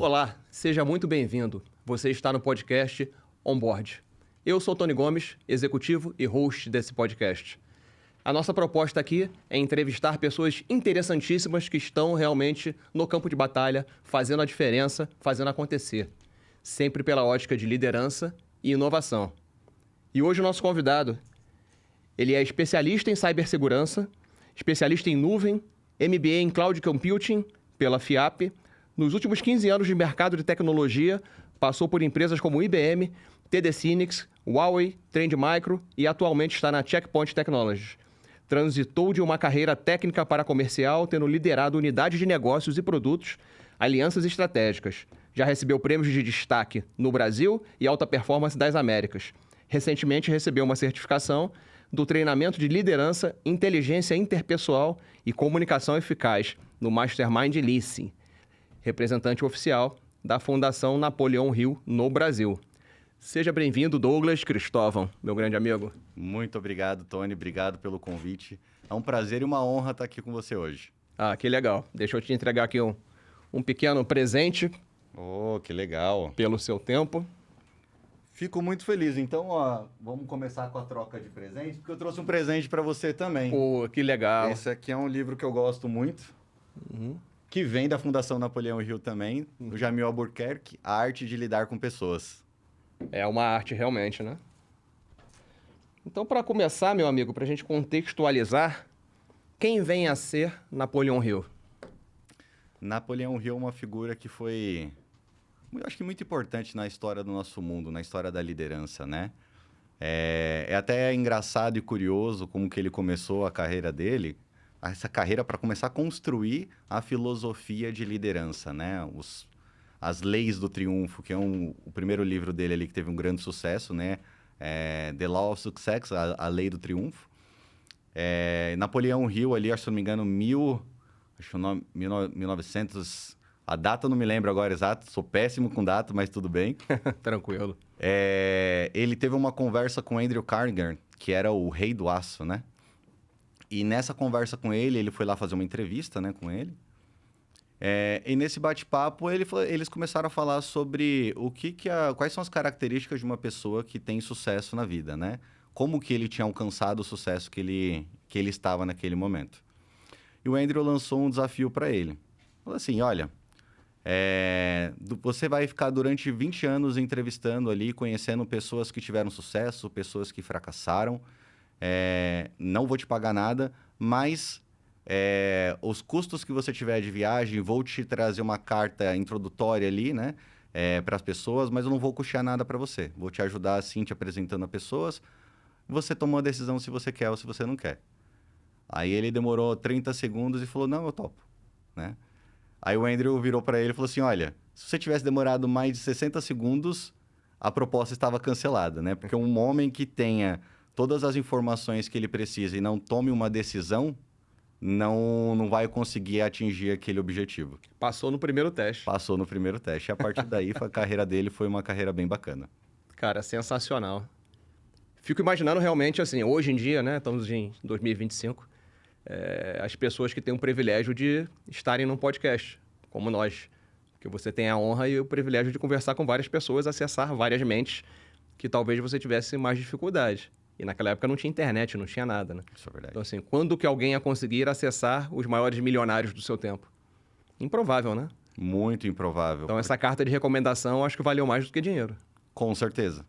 Olá, seja muito bem-vindo. Você está no podcast Onboard. Eu sou Tony Gomes, executivo e host desse podcast. A nossa proposta aqui é entrevistar pessoas interessantíssimas que estão realmente no campo de batalha, fazendo a diferença, fazendo acontecer. Sempre pela ótica de liderança e inovação. E hoje o nosso convidado, ele é especialista em cibersegurança, especialista em nuvem, MBA em Cloud Computing pela FIAP. Nos últimos 15 anos de mercado de tecnologia, passou por empresas como IBM, TD Synnex, Huawei, Trend Micro e atualmente está na Checkpoint Technologies. Transitou de uma carreira técnica para comercial, tendo liderado unidades de negócios e produtos, alianças estratégicas. Já recebeu prêmios de destaque no Brasil e alta performance das Américas. Recentemente recebeu uma certificação do treinamento de liderança, inteligência interpessoal e comunicação eficaz no Mastermind Lice, representante oficial da Fundação Napoleão Hill no Brasil. Seja bem-vindo, Douglas Cristóvão, meu grande amigo. Muito obrigado, Tony. Obrigado pelo convite. É um prazer e uma honra estar aqui com você hoje. Ah, que legal. Deixa eu te entregar aqui um pequeno presente. Oh, que legal. Pelo seu tempo. Fico muito feliz. Então, vamos começar com a troca de presentes, porque eu trouxe um presente para você também. Pô, que legal. Esse aqui é um livro que eu gosto muito, que vem da Fundação Napoleão Hill também, do Jamil Albuquerque, A Arte de Lidar com Pessoas. É uma arte realmente, né? Então, para começar, meu amigo, para a gente contextualizar, quem vem a ser Napoleão Hill? Napoleão Hill é uma figura que foi, eu acho que muito importante na história do nosso mundo, na história da liderança, né? É até engraçado e curioso como que ele começou a carreira dele, essa carreira para começar a construir a filosofia de liderança, né? As Leis do Triunfo, que é o primeiro livro dele ali que teve um grande sucesso, né? The Law of Success, a Lei do Triunfo. Napoleão Hill ali, acho que, se não me engano, 1900... A data eu não me lembro agora exato, sou péssimo com data, mas tudo bem. Tranquilo. Ele teve uma conversa com Andrew Carnegie, que era o rei do aço, né? E nessa conversa com ele, ele foi lá fazer uma entrevista, né, com ele. E nesse bate-papo, eles começaram a falar sobre quais são as características de uma pessoa que tem sucesso na vida, né? Como que ele tinha alcançado o sucesso que ele estava naquele momento. E o Andrew lançou um desafio para ele. Falou assim, olha, você vai ficar durante 20 anos entrevistando ali, conhecendo pessoas que tiveram sucesso, pessoas que fracassaram. Não vou te pagar nada, mas os custos que você tiver de viagem, vou te trazer uma carta introdutória ali, né, para as pessoas, mas eu não vou custear nada para você. Vou te ajudar assim, te apresentando a pessoas. Você tomou a decisão se você quer ou se você não quer. Aí ele demorou 30 segundos e falou, não, eu topo, né? Aí o Andrew virou para ele e falou assim, olha, se você tivesse demorado mais de 60 segundos, a proposta estava cancelada, né? Porque um homem que tenha todas as informações que ele precisa e não tome uma decisão, não vai conseguir atingir aquele objetivo. Passou no primeiro teste. Passou no primeiro teste. E a partir daí, a carreira dele foi uma carreira bem bacana. Cara, sensacional. Fico imaginando realmente, assim, hoje em dia, né? Estamos em 2025. As pessoas que têm o privilégio de estarem num podcast, como nós. Que você tem a honra e o privilégio de conversar com várias pessoas, acessar várias mentes que talvez você tivesse mais dificuldade. E naquela época não tinha internet, não tinha nada, né? Isso é verdade. Então, assim, quando que alguém ia conseguir acessar os maiores milionários do seu tempo? Improvável, né? Muito improvável. Então, essa carta de recomendação, acho que valeu mais do que dinheiro. Com certeza.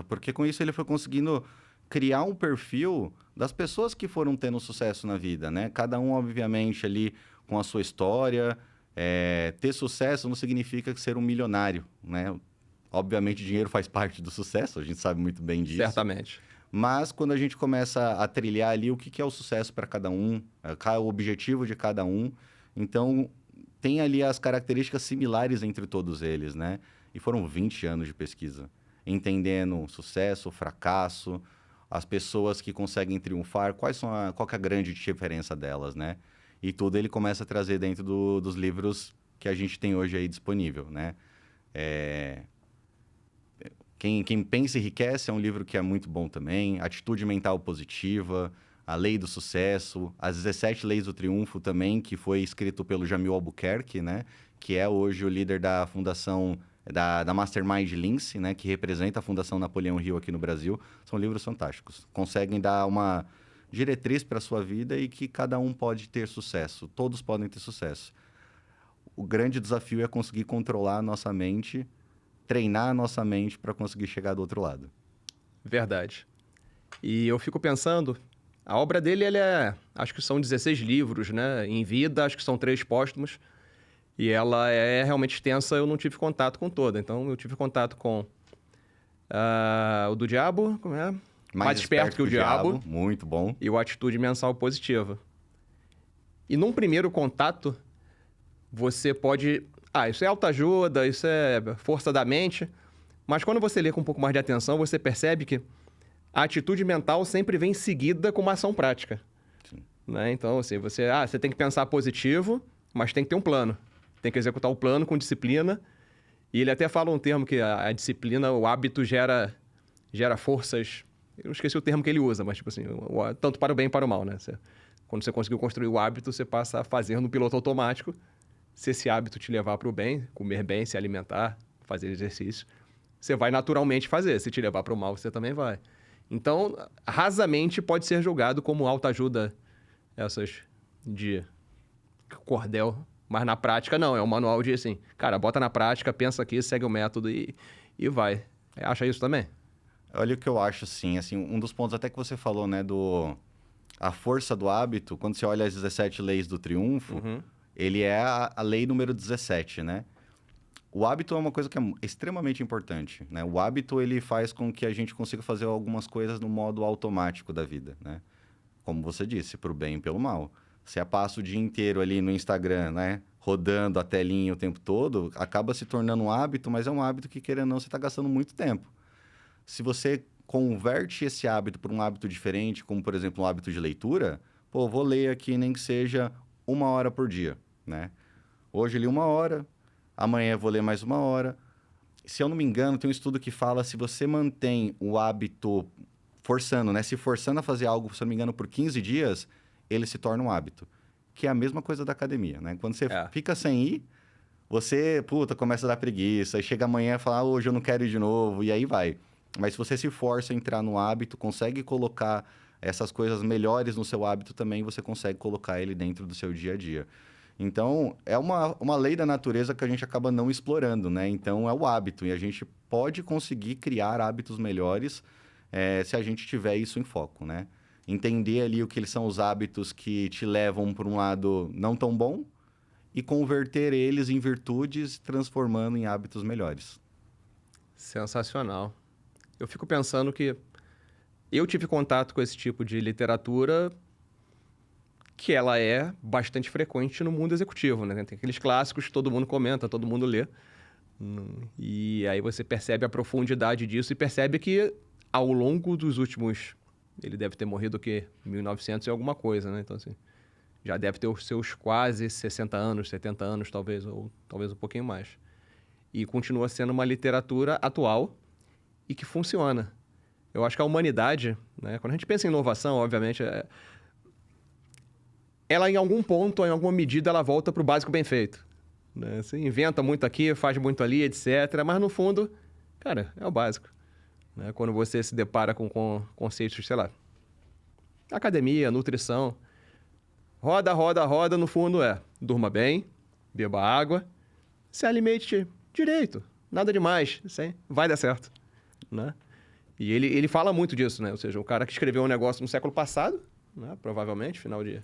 Porque com isso ele foi conseguindo criar um perfil das pessoas que foram tendo sucesso na vida, né? Cada um, obviamente, ali com a sua história. Ter sucesso não significa ser um milionário, né? Obviamente, dinheiro faz parte do sucesso, a gente sabe muito bem disso. Certamente. Mas quando a gente começa a trilhar ali o que é o sucesso para cada um, o objetivo de cada um, então tem ali as características similares entre todos eles, né? E foram 20 anos de pesquisa, entendendo o sucesso, o fracasso, as pessoas que conseguem triunfar, qual que é a grande diferença delas, né? E tudo ele começa a trazer dentro dos livros que a gente tem hoje aí disponível, né? Quem Pensa e Enriquece é um livro que é muito bom também. Atitude Mental Positiva, A Lei do Sucesso, as 17 Leis do Triunfo também, que foi escrito pelo Jamil Albuquerque, né? Que é hoje o líder da fundação, da Mastermind Lince, né? Que representa a Fundação Napoleão Hill aqui no Brasil. São livros fantásticos. Conseguem dar uma diretriz para a sua vida e que cada um pode ter sucesso. Todos podem ter sucesso. O grande desafio é conseguir controlar a nossa mente, treinar a nossa mente para conseguir chegar do outro lado. Verdade. E eu fico pensando, a obra dele, acho que são 16 livros, né? Em vida, acho que são 3 póstumos. E ela é realmente extensa, eu não tive contato com toda. Então, eu tive contato com o do Diabo, como é? Mais Esperto que o Diabo. Muito bom. E o Atitude Mensal Positiva. E num primeiro contato, você pode... isso é autoajuda, isso é força da mente. Mas quando você lê com um pouco mais de atenção, você percebe que a atitude mental sempre vem seguida com uma ação prática. Sim. Né? Então, assim, você tem que pensar positivo, mas tem que ter um plano. Tem que executar o plano com disciplina. E ele até fala um termo que a disciplina, o hábito gera forças... Eu não esqueci o termo que ele usa, mas tipo assim, tanto para o bem e para o mal, né? Quando você conseguiu construir o hábito, você passa a fazer no piloto automático. Se esse hábito te levar para o bem, comer bem, se alimentar, fazer exercício, você vai naturalmente fazer. Se te levar para o mal, você também vai. Então, rasamente, pode ser julgado como autoajuda essas de cordel. Mas na prática, não. É um manual de assim, cara, bota na prática, pensa aqui, segue o método e vai. Acha isso também? Olha o que eu acho, assim, um dos pontos até que você falou, né, a força do hábito, quando você olha as 17 leis do triunfo, ele é a lei número 17, né? O hábito é uma coisa que é extremamente importante, né? O hábito, ele faz com que a gente consiga fazer algumas coisas no modo automático da vida, né? Como você disse, pro bem e pelo mal. Você passa o dia inteiro ali no Instagram, né? Rodando a telinha o tempo todo, acaba se tornando um hábito, mas é um hábito que, querendo ou não, você está gastando muito tempo. Se você converte esse hábito para um hábito diferente, como, por exemplo, um hábito de leitura, vou ler aqui nem que seja 1 hora por dia, né? Hoje eu li 1 hora, amanhã eu vou ler mais 1 hora. Se eu não me engano, tem um estudo que fala se você mantém o hábito forçando, né? Se forçando a fazer algo, se eu não me engano, por 15 dias, ele se torna um hábito. Que é a mesma coisa da academia, né? Quando você fica sem ir, você, começa a dar preguiça, aí chega amanhã e fala, hoje eu não quero ir de novo, e aí vai. Mas se você se força a entrar no hábito, consegue colocar essas coisas melhores no seu hábito também, você consegue colocar ele dentro do seu dia a dia. Então, é uma lei da natureza que a gente acaba não explorando, né? Então, é o hábito. E a gente pode conseguir criar hábitos melhores se a gente tiver isso em foco, né? Entender ali o que eles são os hábitos que te levam para um lado não tão bom e converter eles em virtudes, transformando em hábitos melhores. Sensacional. Eu fico pensando que eu tive contato com esse tipo de literatura que ela é bastante frequente no mundo executivo, né? Tem aqueles clássicos que todo mundo comenta, todo mundo lê. E aí você percebe a profundidade disso e percebe que ao longo dos últimos... Ele deve ter morrido o quê? 1900 e alguma coisa, né? Então, assim, já deve ter os seus quase 60 anos, 70 anos, talvez, ou talvez um pouquinho mais. E continua sendo uma literatura atual e que funciona. Eu acho que a humanidade, né? Quando a gente pensa em inovação, obviamente, ela em algum ponto, em alguma medida, ela volta para o básico bem feito. Né? Você inventa muito aqui, faz muito ali, etc. Mas, no fundo, cara, é o básico. Né? Quando você se depara com conceitos, sei lá, academia, nutrição, roda, no fundo durma bem, beba água, se alimente direito, nada demais, vai dar certo. Né? E ele fala muito disso, né? Ou seja, o cara que escreveu um negócio no século passado, né? Provavelmente, final de...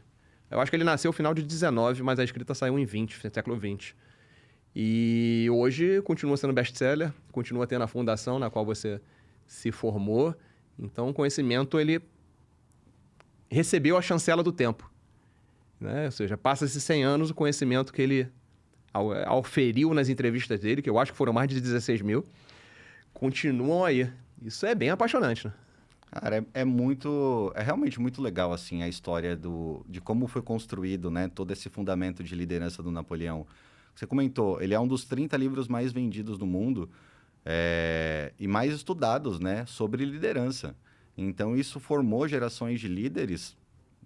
Eu acho que ele nasceu no final de 19, mas a escrita saiu em 20, século 20. E hoje continua sendo best-seller, continua tendo a fundação na qual você se formou. Então, o conhecimento, ele recebeu a chancela do tempo. Né? Ou seja, passa-se 100 anos, o conhecimento que ele auferiu nas entrevistas dele, que eu acho que foram mais de 16 mil, continuam aí. Isso é bem apaixonante, né? Cara, é realmente muito legal, assim, a história de como foi construído, né, todo esse fundamento de liderança do Napoleão. Você comentou, ele é um dos 30 livros mais vendidos do mundo e mais estudados, né, sobre liderança. Então, isso formou gerações de líderes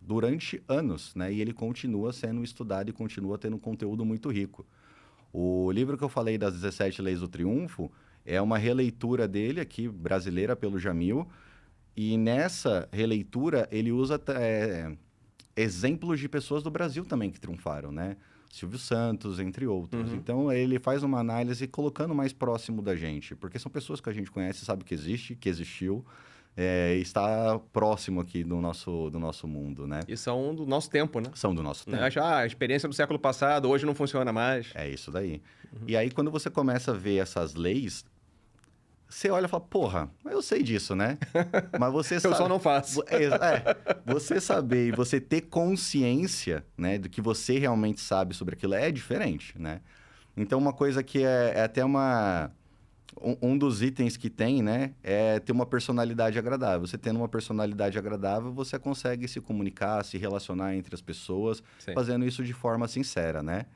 durante anos, né? E ele continua sendo estudado e continua tendo um conteúdo muito rico. O livro que eu falei das 17 Leis do Triunfo é uma releitura dele aqui, brasileira, pelo Jamil. E nessa releitura, ele usa exemplos de pessoas do Brasil também que triunfaram, né? Silvio Santos, entre outros. Uhum. Então, ele faz uma análise colocando mais próximo da gente, porque são pessoas que a gente conhece, sabe que existe, que existiu, está próximo aqui do nosso mundo, né? E são do nosso tempo, né? São do nosso tempo. A experiência do século passado, hoje não funciona mais. É isso daí. E aí, quando você começa a ver essas leis, você olha e fala, porra, eu sei disso, né? Mas você Eu só não faço. Você saber e você ter consciência, né, do que você realmente sabe sobre aquilo é diferente, né? Então, uma coisa que é até um dos itens que tem, né, é ter uma personalidade agradável. Você tendo uma personalidade agradável, você consegue se comunicar, se relacionar entre as pessoas, Sim. fazendo isso de forma sincera, né?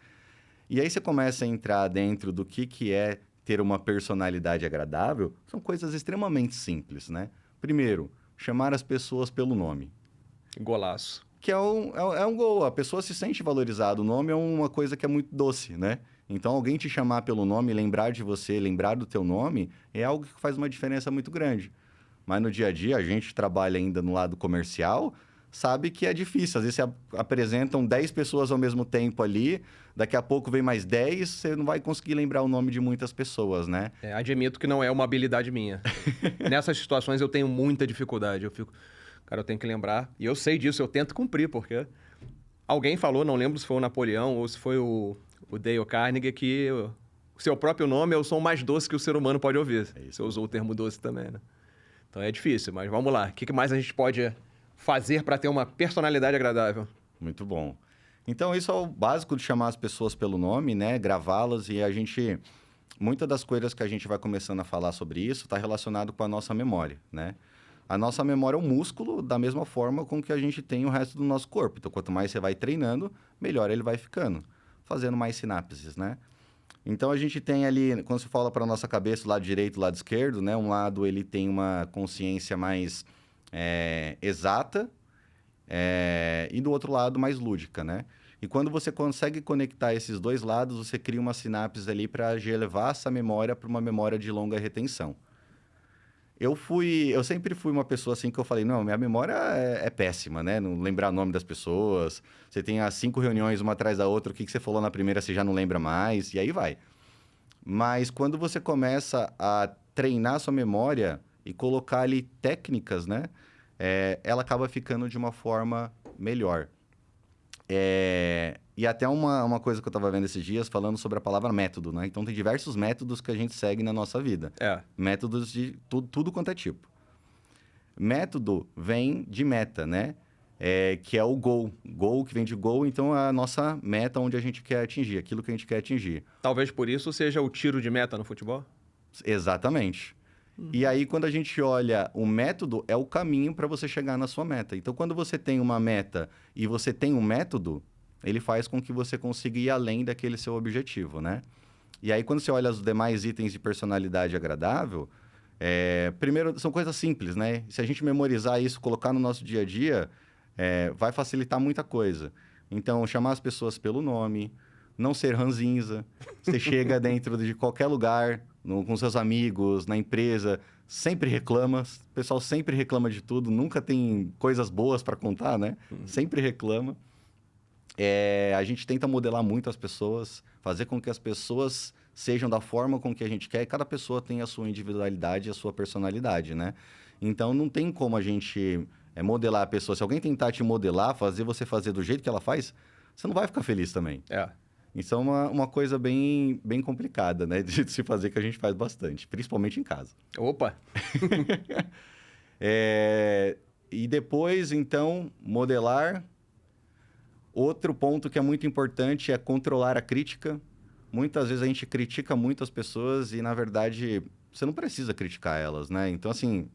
E aí você começa a entrar dentro do que é ter uma personalidade agradável, são coisas extremamente simples, né? Primeiro, chamar as pessoas pelo nome. Golaço. Que é um gol, a pessoa se sente valorizada. O nome é uma coisa que é muito doce, né? Então, alguém te chamar pelo nome, lembrar de você, lembrar do teu nome, é algo que faz uma diferença muito grande. Mas no dia a dia, a gente trabalha ainda no lado comercial, sabe que é difícil. Às vezes, você apresentam 10 pessoas ao mesmo tempo ali, daqui a pouco vem mais 10, você não vai conseguir lembrar o nome de muitas pessoas, né? Admito que não é uma habilidade minha. Nessas situações, eu tenho muita dificuldade. Eu fico, cara, eu tenho que lembrar. E eu sei disso, eu tento cumprir, porque alguém falou, não lembro se foi o Napoleão ou se foi o Dale Carnegie, que o seu próprio nome é o som mais doce que o ser humano pode ouvir. Você usou o termo doce também, né? Então é difícil, mas vamos lá. O que mais a gente pode fazer para ter uma personalidade agradável? Muito bom. Então, isso é o básico de chamar as pessoas pelo nome, né? Gravá-las e a gente... Muitas das coisas que a gente vai começando a falar sobre isso está relacionado com a nossa memória, né? A nossa memória é um músculo da mesma forma com que a gente tem o resto do nosso corpo. Então, quanto mais você vai treinando, melhor ele vai ficando, fazendo mais sinapses, né? Então, a gente tem ali, quando se fala para a nossa cabeça, o lado direito e o lado esquerdo, né? Um lado, ele tem uma consciência mais exata e do outro lado, mais lúdica, né? E quando você consegue conectar esses dois lados, você cria uma sinapse ali para levar essa memória para uma memória de longa retenção. Eu sempre fui uma pessoa assim que eu falei, não, minha memória é péssima, né? Não lembrar o nome das pessoas. Você tem as 5 reuniões uma atrás da outra, o que você falou na primeira você já não lembra mais, e aí vai. Mas quando você começa a treinar sua memória e colocar ali técnicas, né? Ela acaba ficando de uma forma melhor. E até uma coisa que eu estava vendo esses dias, falando sobre a palavra método, né? Então, tem diversos métodos que a gente segue na nossa vida. Métodos de tudo quanto é tipo. Método vem de meta, né? Que é o goal. Goal que vem de goal, então é a nossa meta onde a gente quer atingir, aquilo que a gente quer atingir. Talvez por isso seja o tiro de meta no futebol? Exatamente. E aí, quando a gente olha o método, é o caminho para você chegar na sua meta. Então, quando você tem uma meta e você tem um método, ele faz com que você consiga ir além daquele seu objetivo, né? E aí, quando você olha os demais itens de personalidade agradável, primeiro, são coisas simples, né? Se a gente memorizar isso, colocar no nosso dia a dia, vai facilitar muita coisa. Então, chamar as pessoas pelo nome, não ser ranzinza. Você chega dentro de qualquer lugar, com seus amigos, na empresa, sempre reclama. O pessoal sempre reclama de tudo, nunca tem coisas boas para contar, né? Sempre reclama. A gente tenta modelar muito as pessoas, fazer com que as pessoas sejam da forma com que a gente quer, e cada pessoa tem a sua individualidade e a sua personalidade, né? Então, não tem como a gente modelar a pessoa. Se alguém tentar te modelar, fazer você fazer do jeito que ela faz, você não vai ficar feliz também. Isso é uma coisa bem, bem complicada, né? De se fazer, que a gente faz bastante, principalmente em casa. Opa! E depois, então, modelar. Outro ponto que é muito importante é controlar a crítica. Muitas vezes a gente critica muito as pessoas e, na verdade, você não precisa criticar elas, né? Então, assim,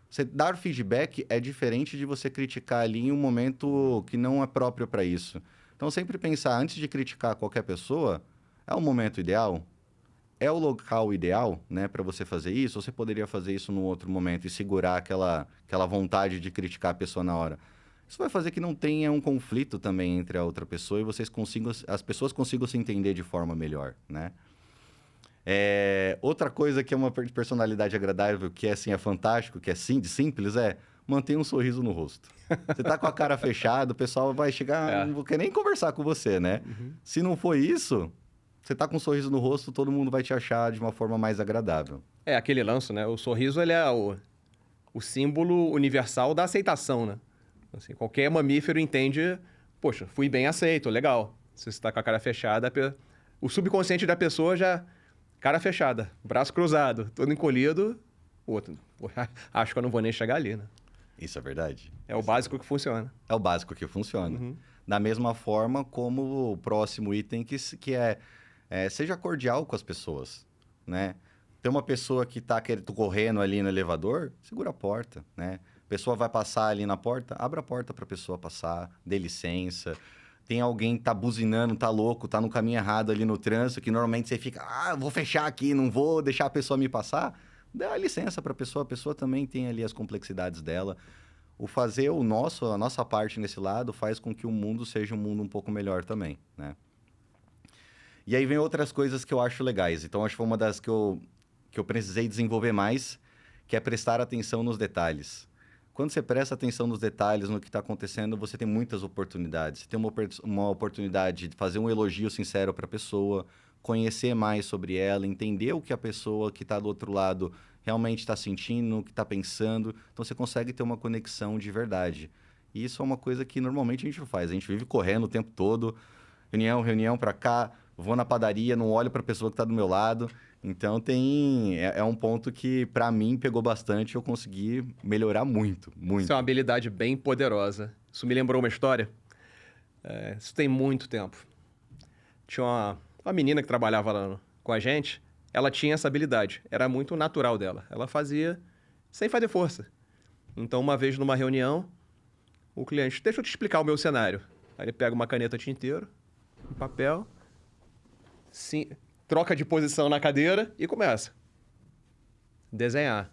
você dar feedback é diferente de você criticar ali em um momento que não é próprio para isso. Então, sempre pensar, antes de criticar qualquer pessoa, é o momento ideal? É o local ideal, né, para você fazer isso? Ou você poderia fazer isso num outro momento e segurar aquela vontade de criticar a pessoa na hora? Isso vai fazer que não tenha um conflito também entre a outra pessoa e as pessoas consigam se entender de forma melhor, né? Outra coisa que é uma personalidade agradável, que é, assim, é fantástico, que é simples, manter um sorriso no rosto. Você tá com a cara fechada, o pessoal vai chegar, não vou querer nem conversar com você, né? Uhum. Se não for isso, você tá com um sorriso no rosto, todo mundo vai te achar de uma forma mais agradável. Aquele lance, né? O sorriso, ele é o símbolo universal da aceitação, né? Assim, qualquer mamífero entende, poxa, fui bem aceito, legal. Se você está com a cara fechada, o subconsciente da pessoa já... Cara fechada, braço cruzado, todo encolhido, outro. Acho que eu não vou nem chegar ali, né? Isso é verdade. É o básico que funciona. É o básico que funciona. Uhum. Da mesma forma como o próximo item que é seja cordial com as pessoas, né? Tem uma pessoa que está correndo ali no elevador, segura a porta, né? A pessoa vai passar ali na porta, abra a porta para a pessoa passar, dê licença. Tem alguém que tá buzinando, tá louco, tá no caminho errado ali no trânsito, que normalmente você fica, vou fechar aqui, não vou deixar a pessoa me passar. Dá licença para a pessoa também tem ali as complexidades dela. O fazer a nossa parte nesse lado faz com que o mundo seja um mundo um pouco melhor também, né? E aí vem outras coisas que eu acho legais. Então, acho que foi uma das que eu precisei desenvolver mais, que é prestar atenção nos detalhes. Quando você presta atenção nos detalhes, no que está acontecendo, você tem muitas oportunidades. Você tem uma oportunidade de fazer um elogio sincero para a pessoa, conhecer mais sobre ela, entender o que a pessoa que está do outro lado realmente está sentindo, o que está pensando. Então, você consegue ter uma conexão de verdade. E isso é uma coisa que normalmente a gente não faz. A gente vive correndo o tempo todo, reunião para cá, vou na padaria, não olho para a pessoa que está do meu lado. Então, é um ponto que, para mim, pegou bastante. Eu consegui melhorar muito, muito. Isso é uma habilidade bem poderosa. Isso me lembrou uma história. Isso tem muito tempo. Tinha uma menina que trabalhava lá com a gente. Ela tinha essa habilidade. Era muito natural dela. Ela fazia sem fazer força. Então, uma vez numa reunião, o cliente... Deixa eu te explicar o meu cenário. Aí ele pega uma caneta tinteiro, um papel... troca de posição na cadeira e começa. Desenhar.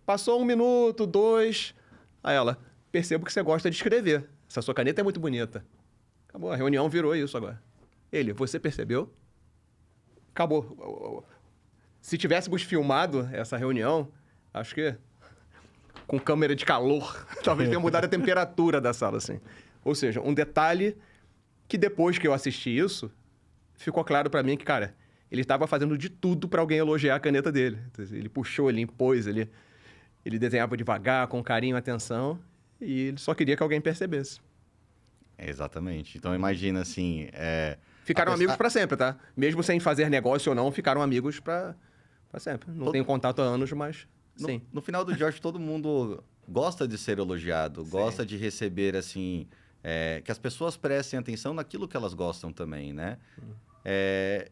Passou 1 minuto, 2. Aí ela, percebo que você gosta de escrever. Essa sua caneta é muito bonita. Acabou, a reunião virou isso agora. Ele, você percebeu? Acabou. Se tivéssemos filmado essa reunião, acho que com câmera de calor, talvez tenha mudado a temperatura da sala, assim. Ou seja, um detalhe que depois que eu assisti isso, ficou claro para mim que, cara, ele estava fazendo de tudo para alguém elogiar a caneta dele. Ele puxou, ele impôs, ele desenhava devagar, com carinho, atenção, e ele só queria que alguém percebesse. Exatamente. Então, imagina assim... Ficaram amigos para sempre, tá? Mesmo sem fazer negócio ou não, ficaram amigos para sempre. Não tenho contato há anos, mas sim. No final do dia, acho que todo mundo gosta de ser elogiado, gosta de receber, assim... que as pessoas prestem atenção naquilo que elas gostam também, né?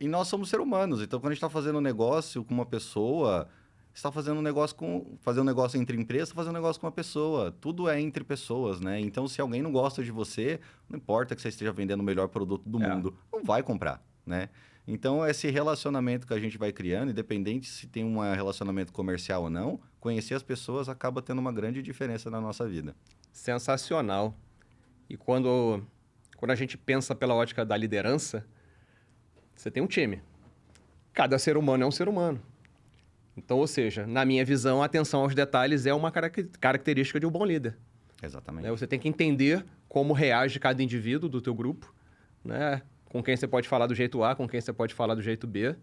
E nós somos seres humanos, então quando a gente está fazendo um negócio com uma pessoa, você está fazendo um negócio fazer um negócio entre empresas, fazer um negócio com uma pessoa. Tudo é entre pessoas, né? Então, se alguém não gosta de você, não importa que você esteja vendendo o melhor produto do mundo, não vai comprar, né? Então, esse relacionamento que a gente vai criando, independente se tem um relacionamento comercial ou não, conhecer as pessoas acaba tendo uma grande diferença na nossa vida. Sensacional. E quando a gente pensa pela ótica da liderança, você tem um time. Cada ser humano é um ser humano. Então, ou seja, na minha visão, a atenção aos detalhes é uma característica de um bom líder. Exatamente. Você tem que entender como reage cada indivíduo do teu grupo, né? Com quem você pode falar do jeito A, com quem você pode falar do jeito B.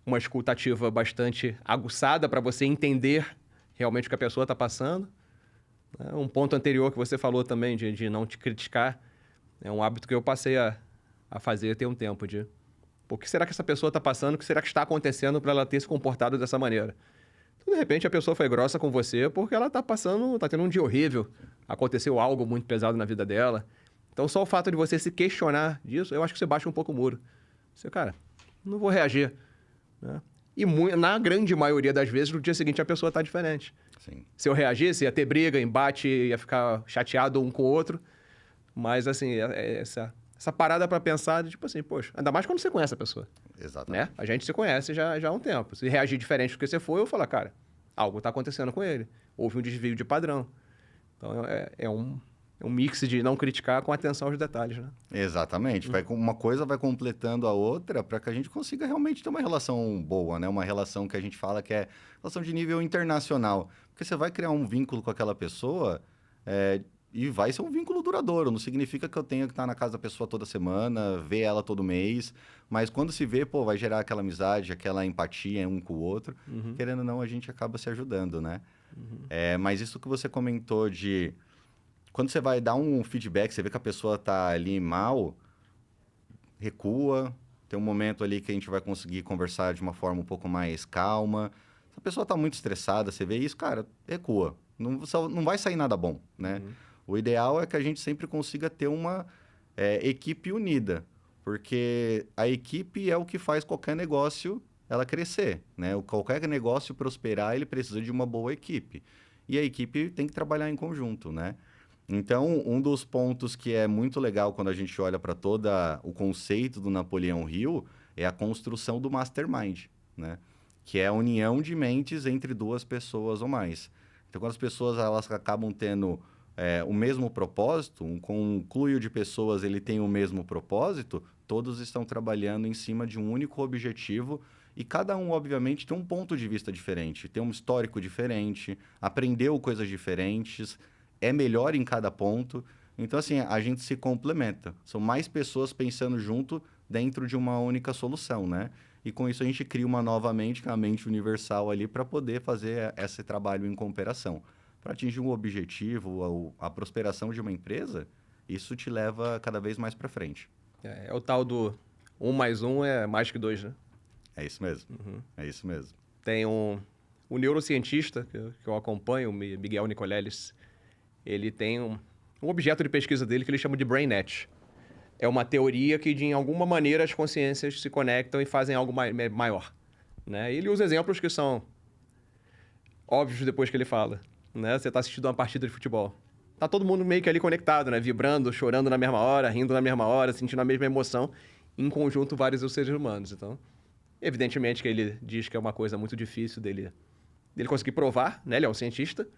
Uma escutativa bastante aguçada para você entender realmente o que a pessoa está passando. Um ponto anterior que você falou também de não te criticar, é um hábito que eu passei a fazer tem um tempo de... O que será que essa pessoa está passando? O que será que está acontecendo para ela ter se comportado dessa maneira? Então, de repente, a pessoa foi grossa com você porque ela está tendo um dia horrível. Aconteceu algo muito pesado na vida dela. Então, só o fato de você se questionar disso, eu acho que você baixa um pouco o muro. Você, cara, não vou reagir. Né? E na grande maioria das vezes, no dia seguinte, a pessoa está diferente. Sim. Se eu reagisse, ia ter briga, embate, ia ficar chateado um com o outro. Mas, assim, essa parada para pensar, tipo assim, poxa, ainda mais quando você conhece a pessoa. Exatamente. Né? A gente se conhece já há um tempo. Se reagir diferente do que você foi, eu vou falar, cara, algo está acontecendo com ele. Houve um desvio de padrão. Então, é um mix de não criticar com atenção aos detalhes, né? Exatamente. Uma coisa vai completando a outra para que a gente consiga realmente ter uma relação boa, né? Uma relação que a gente fala que é relação de nível internacional. Porque você vai criar um vínculo com aquela pessoa e vai ser um vínculo duradouro. Não significa que eu tenha que estar na casa da pessoa toda semana, ver ela todo mês. Mas quando se vê, pô, vai gerar aquela amizade, aquela empatia um com o outro. Querendo ou não, a gente acaba se ajudando, né? Mas isso que você comentou de... Quando você vai dar um feedback, você vê que a pessoa tá ali mal, recua. Tem um momento ali que a gente vai conseguir conversar de uma forma um pouco mais calma. Se a pessoa tá muito estressada, você vê isso, cara, recua. Não vai sair nada bom, né? O ideal é que a gente sempre consiga ter uma equipe unida. Porque a equipe é o que faz qualquer negócio ela crescer, né? Qualquer negócio prosperar, ele precisa de uma boa equipe. E a equipe tem que trabalhar em conjunto, né? Então, um dos pontos que é muito legal quando a gente olha para todo o conceito do Napoleão Hill é a construção do mastermind, né? Que é a união de mentes entre duas pessoas ou mais. Então, quando as pessoas elas acabam tendo o mesmo propósito, um conluio de pessoas ele tem o mesmo propósito, todos estão trabalhando em cima de um único objetivo e cada um, obviamente, tem um ponto de vista diferente, tem um histórico diferente, aprendeu coisas diferentes, é melhor em cada ponto. Então, assim, a gente se complementa. São mais pessoas pensando junto dentro de uma única solução, né? E com isso a gente cria uma nova mente, que é a mente universal ali, para poder fazer esse trabalho em cooperação. Para atingir um objetivo, a prosperação de uma empresa, isso te leva cada vez mais para frente. É o tal do 1 mais 1 é mais que 2, né? É isso mesmo. É isso mesmo. Tem um neurocientista que eu acompanho, o Miguel Nicoleles. Ele tem um objeto de pesquisa dele que ele chama de BrainNet. É uma teoria que, de alguma maneira, as consciências se conectam e fazem algo maior. Né? Ele usa exemplos que são óbvios depois que ele fala. Né? Você está assistindo uma partida de futebol. Tá todo mundo meio que ali conectado, né? Vibrando, chorando na mesma hora, rindo na mesma hora, sentindo a mesma emoção. Em conjunto, vários seres humanos. Então, evidentemente que ele diz que é uma coisa muito difícil dele conseguir provar, né? Ele é um cientista.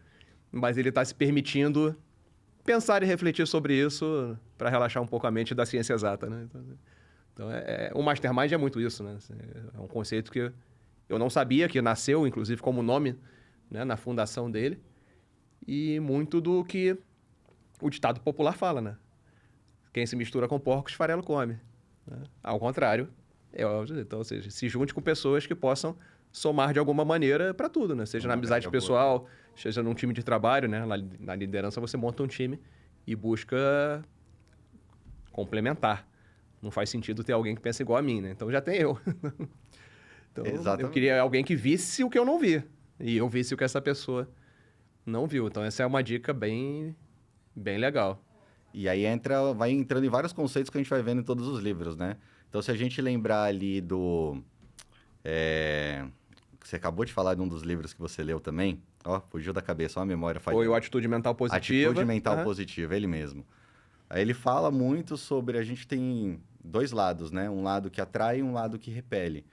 Mas ele está se permitindo pensar e refletir sobre isso para relaxar um pouco a mente da ciência exata, né? Então, o Mastermind é muito isso, né? É um conceito que eu não sabia, que nasceu, inclusive, como nome, né, na fundação dele. E muito do que o ditado popular fala, né? Quem se mistura com porcos, farelo come. Né? Ao contrário. Então, ou seja, se junte com pessoas que possam somar de alguma maneira para tudo, né? Seja na amizade pessoal, seja num time de trabalho, né? Na liderança você monta um time e busca complementar. Não faz sentido ter alguém que pensa igual a mim, né? Então já tem eu. Então eu queria alguém que visse o que eu não vi e eu visse o que essa pessoa não viu. Então essa é uma dica bem legal. E aí vai entrando em vários conceitos que a gente vai vendo em todos os livros, né? Então se a gente lembrar ali do... Você acabou de falar de um dos livros que você leu também. Ó, fugiu da cabeça, ó, a memória falhou. Foi o Atitude Mental Positiva. Atitude Mental Positiva, ele mesmo. Aí ele fala muito sobre... A gente tem dois lados, né? Um lado que atrai e um lado que repele.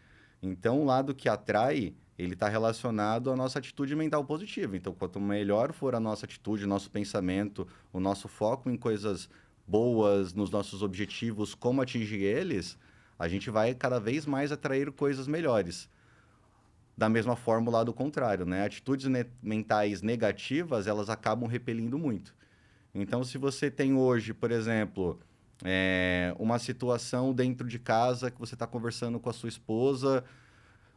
Então, o lado que atrai, ele está relacionado à nossa atitude mental positiva. Então, quanto melhor for a nossa atitude, o nosso pensamento, o nosso foco em coisas boas, nos nossos objetivos, como atingir eles, a gente vai cada vez mais atrair coisas melhores. Da mesma forma, o lado contrário, né? Atitudes mentais negativas, elas acabam repelindo muito. Então, se você tem hoje, por exemplo, uma situação dentro de casa que você está conversando com a sua esposa,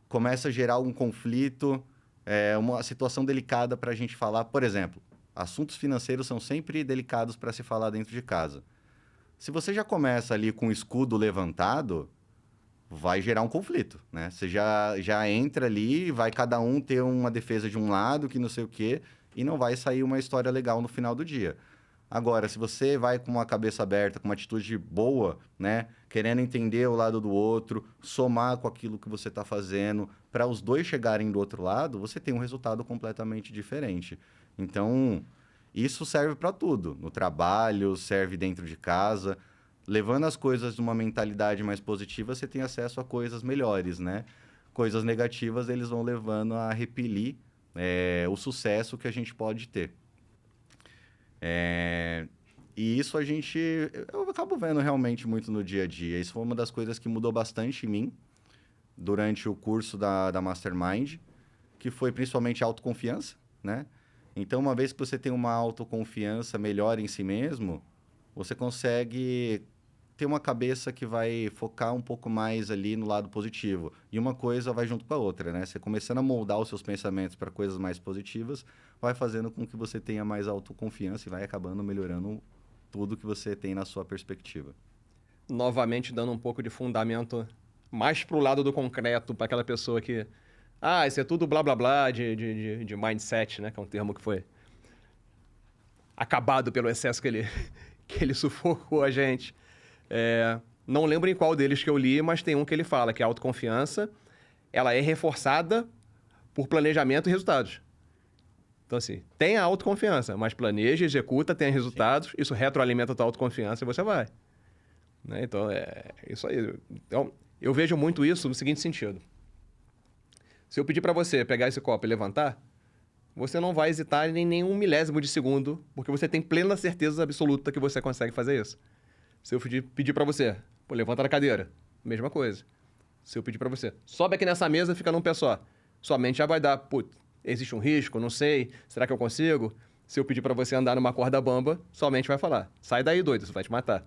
começa a gerar um conflito, uma situação delicada para a gente falar. Por exemplo, assuntos financeiros são sempre delicados para se falar dentro de casa. Se você já começa ali com o escudo levantado, vai gerar um conflito, né? Você já entra ali, vai cada um ter uma defesa de um lado, que não sei o quê, e não vai sair uma história legal no final do dia. Agora, se você vai com uma cabeça aberta, com uma atitude boa, né? Querendo entender o lado do outro, somar com aquilo que você está fazendo, para os dois chegarem do outro lado, você tem um resultado completamente diferente. Então, isso serve para tudo. No trabalho, serve dentro de casa. Levando as coisas numa mentalidade mais positiva, você tem acesso a coisas melhores, né? Coisas negativas, eles vão levando a repelir o sucesso que a gente pode ter. E isso eu acabo vendo realmente muito no dia a dia. Isso foi uma das coisas que mudou bastante em mim durante o curso da Mastermind, que foi principalmente a autoconfiança, né? Então, uma vez que você tem uma autoconfiança melhor em si mesmo, você consegue ter uma cabeça que vai focar um pouco mais ali no lado positivo. E uma coisa vai junto com a outra, né? Você começando a moldar os seus pensamentos para coisas mais positivas, vai fazendo com que você tenha mais autoconfiança e vai acabando melhorando tudo que você tem na sua perspectiva. Novamente, dando um pouco de fundamento mais pro lado do concreto, para aquela pessoa que... isso é tudo blá, blá, blá de mindset, né? Que é um termo que foi acabado pelo excesso que ele sufocou a gente. Não lembro em qual deles que eu li, mas tem um que ele fala que a autoconfiança ela é reforçada por planejamento e resultados. Então, assim, tem a autoconfiança, mas planeja, executa, tem resultados, Sim. Isso retroalimenta a tua autoconfiança e você vai. Né? Então, é isso aí. Então, eu vejo muito isso no seguinte sentido. Se eu pedir para você pegar esse copo e levantar, você não vai hesitar em nenhum milésimo de segundo, porque você tem plena certeza absoluta que você consegue fazer isso. Se eu pedir para você, levanta da cadeira, mesma coisa. Se eu pedir para você, sobe aqui nessa mesa, fica num pé só. Sua mente já vai dar, existe um risco, não sei, será que eu consigo? Se eu pedir para você andar numa corda bamba, sua mente vai falar, sai daí doido, isso vai te matar.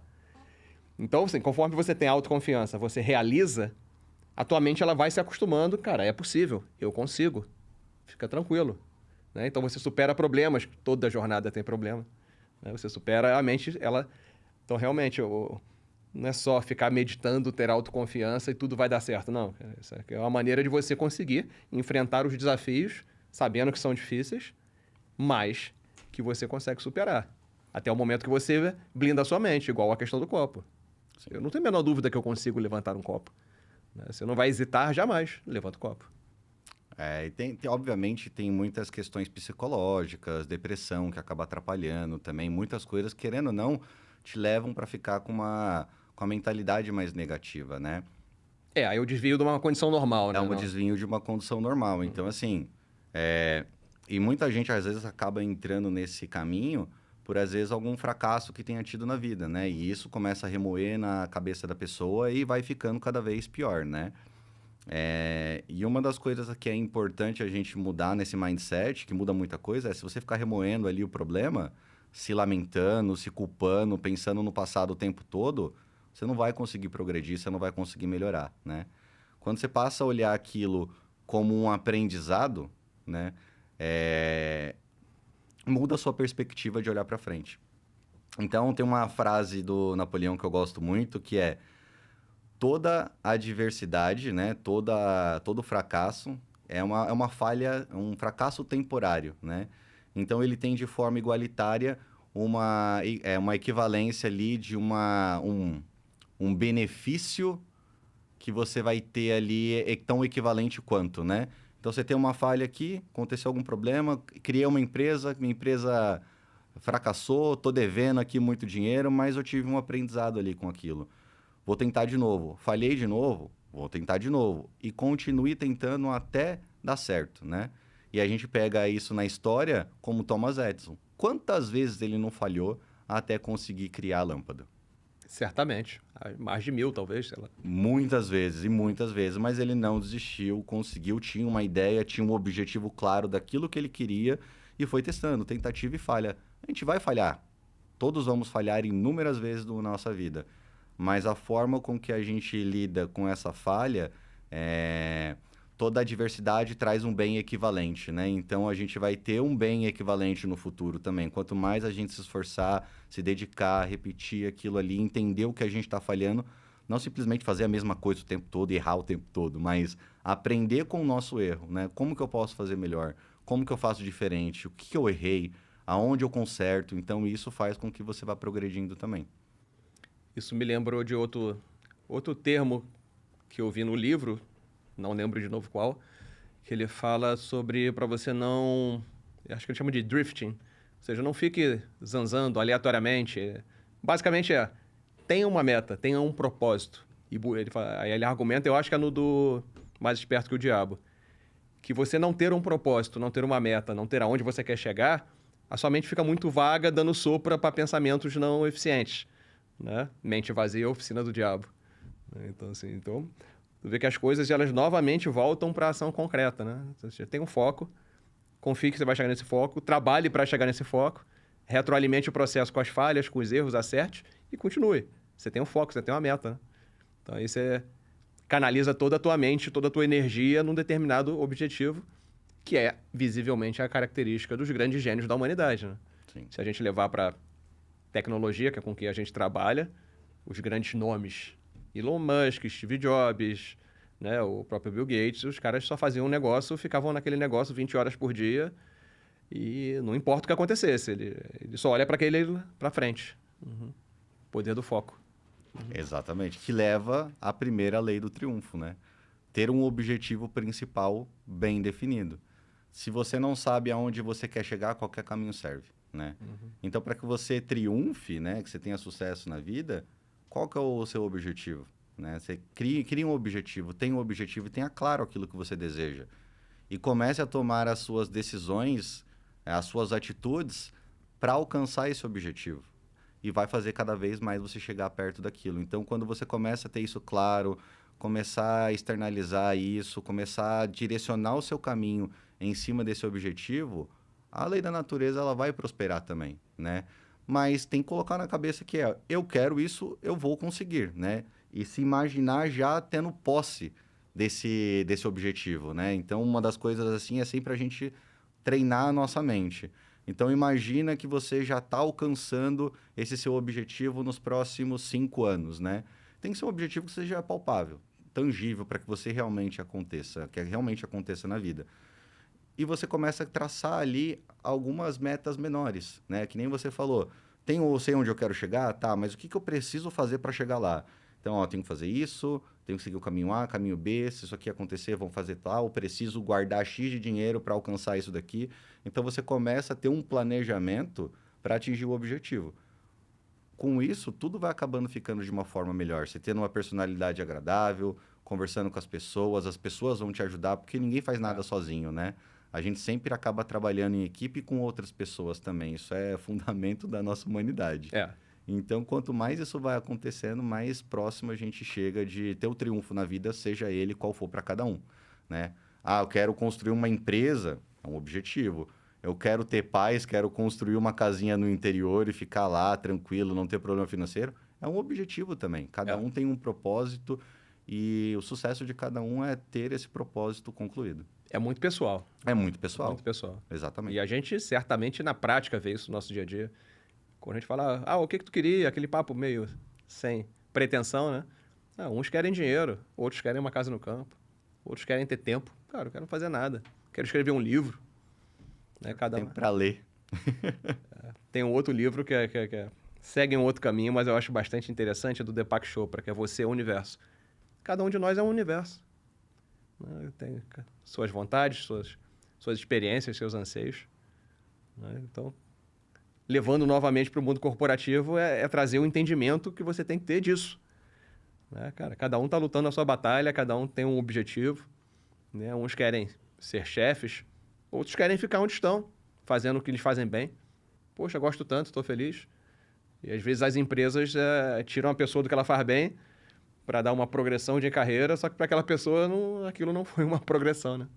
Então, assim, conforme você tem autoconfiança, você realiza, a tua mente ela vai se acostumando, cara, é possível, eu consigo, fica tranquilo. Né? Então você supera problemas, toda jornada tem problema. Né? Você supera a mente, ela... Então, realmente, não é só ficar meditando, ter autoconfiança e tudo vai dar certo. Não, essa é uma maneira de você conseguir enfrentar os desafios, sabendo que são difíceis, mas que você consegue superar. Até o momento que você blinda a sua mente, igual a questão do copo. Sim. Eu não tenho a menor dúvida que eu consigo levantar um copo. Né? Você não vai hesitar jamais, levanta o copo. E obviamente, tem muitas questões psicológicas, depressão que acaba atrapalhando também, muitas coisas, querendo ou não, te levam para ficar com a mentalidade mais negativa, né? Aí o desvio de uma condição normal, né? É um desvio de uma condição normal. Então, assim, e muita gente, às vezes, acaba entrando nesse caminho por, às vezes, algum fracasso que tenha tido na vida, né? E isso começa a remoer na cabeça da pessoa e vai ficando cada vez pior, né? E uma das coisas que é importante a gente mudar nesse mindset, que muda muita coisa, é se você ficar remoendo ali o problema, se lamentando, se culpando, pensando no passado o tempo todo, você não vai conseguir progredir, você não vai conseguir melhorar, né? Quando você passa a olhar aquilo como um aprendizado, né? Muda a sua perspectiva de olhar para frente. Então, tem uma frase do Napoleão que eu gosto muito, que é: toda adversidade, né? Todo fracasso é uma falha, um fracasso temporário, né? Então, ele tem de forma igualitária uma equivalência ali de um benefício que você vai ter ali tão equivalente quanto, né? Então, você tem uma falha aqui, aconteceu algum problema, criei uma empresa, minha empresa fracassou, estou devendo aqui muito dinheiro, mas eu tive um aprendizado ali com aquilo. Vou tentar de novo. Falhei de novo, vou tentar de novo. E continue tentando até dar certo, né? E a gente pega isso na história como Thomas Edison. Quantas vezes ele não falhou até conseguir criar a lâmpada? Certamente. Mais de 1000, talvez, sei lá. Muitas vezes, mas ele não desistiu, conseguiu, tinha uma ideia, tinha um objetivo claro daquilo que ele queria e foi testando, tentativa e falha. A gente vai falhar. Todos vamos falhar inúmeras vezes na nossa vida. Mas a forma com que a gente lida com essa falha, toda adversidade traz um bem equivalente, né? Então, a gente vai ter um bem equivalente no futuro também. Quanto mais a gente se esforçar, se dedicar, repetir aquilo ali, entender o que a gente está falhando, não simplesmente fazer a mesma coisa o tempo todo, errar o tempo todo, mas aprender com o nosso erro, né? Como que eu posso fazer melhor? Como que eu faço diferente? O que eu errei? Aonde eu conserto? Então, isso faz com que você vá progredindo também. Isso me lembrou de outro termo que eu vi no livro, não lembro de novo qual, que ele fala sobre para você não... Acho que ele chama de drifting. Ou seja, não fique zanzando aleatoriamente. Basicamente tenha uma meta, tenha um propósito. E aí ele argumenta, eu acho que é no do Mais Esperto que o Diabo, que você não ter um propósito, não ter uma meta, não ter aonde você quer chegar, a sua mente fica muito vaga, dando sopra para pensamentos não eficientes, né? Mente vazia, oficina do diabo. Então, assim, então, tu vê que as coisas, elas novamente voltam para ação concreta, né? Você tem um foco, confie que você vai chegar nesse foco, trabalhe para chegar nesse foco, retroalimente o processo com as falhas, com os erros, acerte e continue. Você tem um foco, você tem uma meta, né? Então, aí você canaliza toda a tua mente, toda a tua energia num determinado objetivo, que é, visivelmente, a característica dos grandes gênios da humanidade, né? Sim. Se a gente levar para tecnologia, que é com que a gente trabalha, os grandes nomes, Elon Musk, Steve Jobs, né, o próprio Bill Gates, os caras só faziam um negócio, ficavam naquele negócio 20 horas por dia e não importa o que acontecesse, ele só olha para frente. Poder do foco. Exatamente. Que leva à primeira lei do triunfo, né? Ter um objetivo principal bem definido. Se você não sabe aonde você quer chegar, qualquer caminho serve, né? Então, para que você triunfe, né, que você tenha sucesso na vida, qual que é o seu objetivo? Né? Você cria um objetivo, tenha um objetivo e tenha claro aquilo que você deseja. E comece a tomar as suas decisões, as suas atitudes para alcançar esse objetivo. E vai fazer cada vez mais você chegar perto daquilo. Então, quando você começa a ter isso claro, começar a externalizar isso, começar a direcionar o seu caminho em cima desse objetivo, a lei da natureza ela vai prosperar também, né? Mas tem que colocar na cabeça que eu quero isso, eu vou conseguir, né? E se imaginar já tendo posse desse objetivo, né? Então, uma das coisas assim é sempre a gente treinar a nossa mente. Então, imagina que você já está alcançando esse seu objetivo nos próximos 5 anos, né? Tem que ser um objetivo que seja palpável, tangível, para que você realmente aconteça, que realmente aconteça na vida. E você começa a traçar ali algumas metas menores, né? Que nem você falou, sei onde eu quero chegar? Tá, mas o que eu preciso fazer para chegar lá? Então, ó, tenho que fazer isso, tenho que seguir o caminho A, caminho B, se isso aqui acontecer, vamos fazer tal, preciso guardar X de dinheiro para alcançar isso daqui. Então, você começa a ter um planejamento para atingir o objetivo. Com isso, tudo vai acabando ficando de uma forma melhor. Você tendo uma personalidade agradável, conversando com as pessoas vão te ajudar, porque ninguém faz nada sozinho, né? A gente sempre acaba trabalhando em equipe com outras pessoas também. Isso é fundamento da nossa humanidade. Então, quanto mais isso vai acontecendo, mais próximo a gente chega de ter o triunfo na vida, seja ele qual for para cada um, né? Ah, eu quero construir uma empresa, é um objetivo. Eu quero ter paz, quero construir uma casinha no interior e ficar lá tranquilo, não ter problema financeiro. É um objetivo também. Cada um tem um propósito e o sucesso de cada um é ter esse propósito concluído. É muito pessoal. É muito pessoal. Muito pessoal. Exatamente. E a gente, certamente, na prática, vê isso no nosso dia a dia. Quando a gente fala, o que tu queria? Aquele papo meio sem pretensão, né? Uns querem dinheiro, outros querem uma casa no campo, outros querem ter tempo. Cara, eu quero não fazer nada. Quero escrever um livro. Né? Tem para ler. Tem um outro livro que segue um outro caminho, mas eu acho bastante interessante, do Deepak Chopra, que é Você é o Universo. Cada um de nós é um universo. Né? Tem suas vontades, suas experiências, seus anseios. Né? Então, levando novamente para o mundo corporativo, é trazer o entendimento que você tem que ter disso. Né, cara? Cada um está lutando a sua batalha, cada um tem um objetivo. Né? Uns querem ser chefes, outros querem ficar onde estão, fazendo o que eles fazem bem. Poxa, gosto tanto, estou feliz. E às vezes as empresas tiram a pessoa do que ela faz bem para dar uma progressão de carreira, só que para aquela pessoa aquilo não foi uma progressão, né?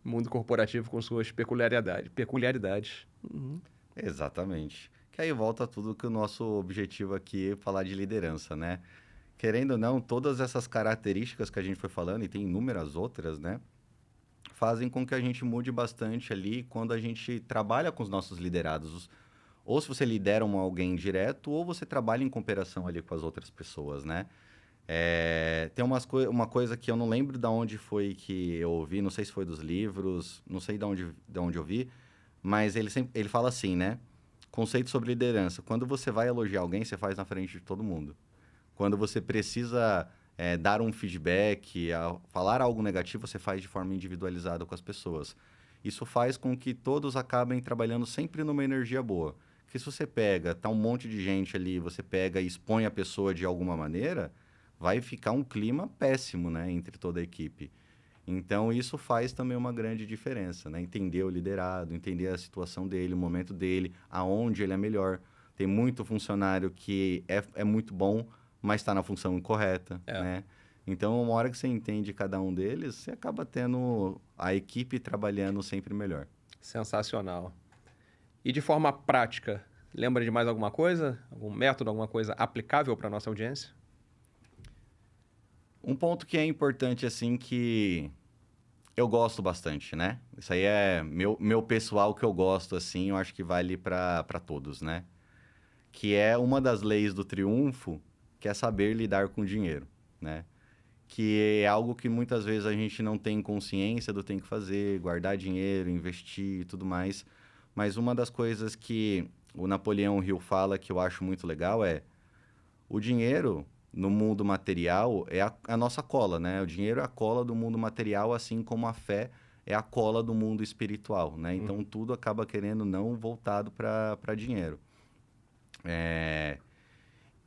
Mundo corporativo com suas peculiaridades. Exatamente. Que aí volta tudo que o nosso objetivo aqui é falar de liderança, né? Querendo ou não, todas essas características que a gente foi falando, e tem inúmeras outras, né? Fazem com que a gente mude bastante ali quando a gente trabalha com os nossos liderados. Ou se você lidera alguém direto, ou você trabalha em cooperação ali com as outras pessoas, né? Tem uma coisa que eu não lembro de onde foi que eu ouvi, não sei se foi dos livros, não sei de onde eu vi, mas ele fala assim, né? Conceito sobre liderança. Quando você vai elogiar alguém, você faz na frente de todo mundo. Quando você precisa dar um feedback, falar algo negativo, você faz de forma individualizada com as pessoas. Isso faz com que todos acabem trabalhando sempre numa energia boa. Porque se você tá um monte de gente ali, você pega e expõe a pessoa de alguma maneira, vai ficar um clima péssimo, né, entre toda a equipe. Então, isso faz também uma grande diferença, né? Entender o liderado, entender a situação dele, o momento dele, aonde ele é melhor. Tem muito funcionário que é muito bom, mas está na função incorreta, né? Então, uma hora que você entende cada um deles, você acaba tendo a equipe trabalhando sempre melhor. Sensacional. E de forma prática, lembra de mais alguma coisa? Algum método, alguma coisa aplicável para a nossa audiência? Um ponto que é importante, assim, que eu gosto bastante, né? Isso aí é meu pessoal que eu gosto, assim, eu acho que vale para todos, né? Que é uma das leis do triunfo, que é saber lidar com dinheiro, né? Que é algo que muitas vezes a gente não tem consciência do tem que fazer, guardar dinheiro, investir e tudo mais. Mas uma das coisas que o Napoleão Hill fala que eu acho muito legal é o dinheiro no mundo material é a nossa cola, né? O dinheiro é a cola do mundo material, assim como a fé é a cola do mundo espiritual, né? Então, tudo acaba querendo não voltado para dinheiro.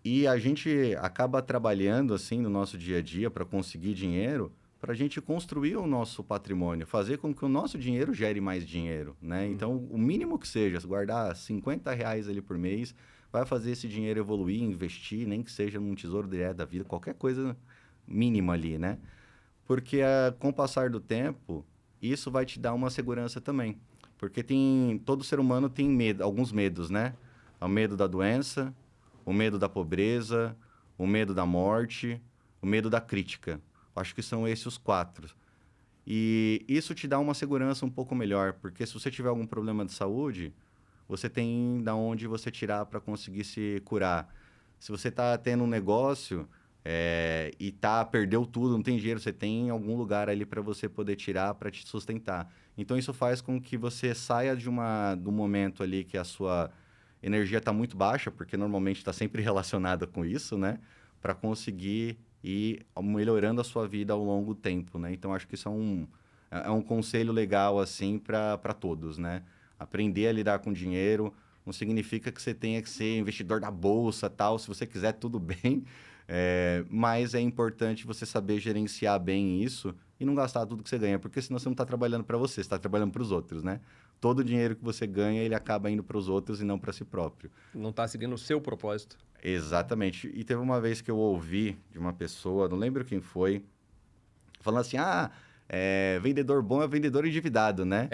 E a gente acaba trabalhando, assim, no nosso dia a dia para conseguir dinheiro, para a gente construir o nosso patrimônio, fazer com que o nosso dinheiro gere mais dinheiro, né? Então, o mínimo que seja, se guardar R$ 50 ali por mês, vai fazer esse dinheiro evoluir, investir, nem que seja num tesouro direto da vida, qualquer coisa mínima ali, né? Porque com o passar do tempo, isso vai te dar uma segurança também. Porque todo ser humano tem medo, alguns medos, né? O medo da doença, o medo da pobreza, o medo da morte, o medo da crítica. Acho que são esses os 4. E isso te dá uma segurança um pouco melhor, porque se você tiver algum problema de saúde, você tem da onde você tirar para conseguir se curar. Se você está tendo um negócio e perdeu tudo, não tem dinheiro, você tem algum lugar ali para você poder tirar para te sustentar. Então, isso faz com que você saia do momento ali que a sua energia está muito baixa, porque normalmente está sempre relacionada com isso, né? Para conseguir ir melhorando a sua vida ao longo do tempo, né? Então, acho que isso é um conselho legal, assim, para todos, né? Aprender a lidar com dinheiro não significa que você tenha que ser investidor da bolsa, tal. Se você quiser, tudo bem. Mas é importante você saber gerenciar bem isso e não gastar tudo que você ganha, porque senão você não está trabalhando para você está trabalhando para os outros, né? Todo o dinheiro que você ganha, ele acaba indo para os outros e não para si próprio. Não está seguindo o seu propósito. Exatamente. E teve uma vez que eu ouvi de uma pessoa, não lembro quem foi, falando assim, vendedor bom é vendedor endividado, né?